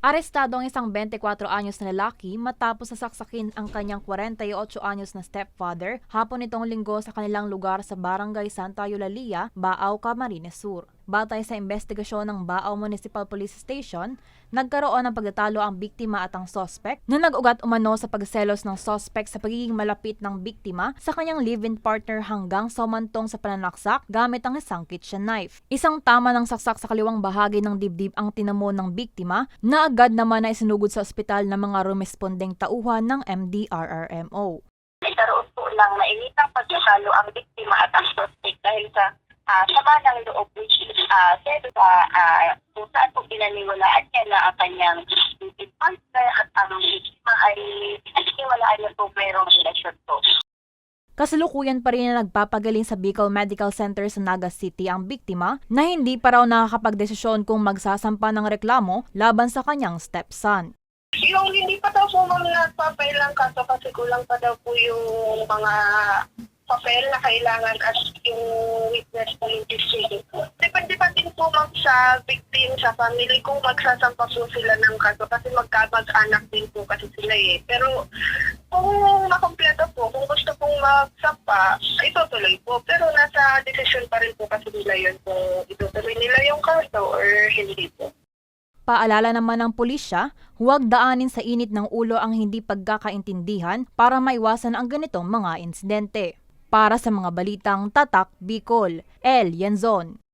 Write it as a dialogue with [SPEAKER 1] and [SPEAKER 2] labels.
[SPEAKER 1] Arestado ang isang 24 anyos na lalaki matapos sasaksakin ang kanyang 48 anyos na stepfather hapon nitong linggo sa kanilang lugar sa Barangay Santa Eulalia, Baaw, Camarines Sur. Batay sa investigasyon ng Baaw Municipal Police Station, nagkaroon ng pagtatalo ang biktima at ang sospek na nag-ugat umano sa pagselos ng sospek sa pagiging malapit ng biktima sa kanyang live-in partner hanggang sumantong sa pananaksak gamit ang isang kitchen knife. Isang tama ng saksak sa kaliwang bahagi ng dibdib ang tinamo ng biktima na agad naman na isinugod sa ospital ng mga rumespondeng tauhan ng MDRRMO.
[SPEAKER 2] Nagkaroon po lang nainitang pagkasalo ang biktima at ang suspect dahil sa sama ng loob which is kung saan po pinaniwalaan niya na ang kanyang live-in partner at ang biktima ay pinaniwalaan niya po mayroong relasyon po.
[SPEAKER 1] Kasalukuyan pa rin na nagpapagaling sa Bicol Medical Center sa Naga City ang biktima na hindi pa raw nakakapagdesisyon kung magsasampa ng reklamo laban sa kanyang stepson.
[SPEAKER 2] Yung hindi pa daw po nagpapail ng kaso kasi kulang pa daw po yung mga papel na kailangan as yung witness po yung decision po. Depende pa din po sa victim, sa family kung magsasampa po sila ng kaso kasi magkamag-anak din po kasi sila eh. Pero kung makompleto po, kung gusto pong magsampa, itutuloy po. Pero nasa decision pa rin po kasi nila yun kung itutuloy nila yung kaso or hindi po.
[SPEAKER 1] Paalala naman ng pulisya, huwag daanin sa init ng ulo ang hindi pagkakaintindihan para maiwasan ang ganitong mga insidente. Para sa mga balitang Tatak Bicol, El Yanzon.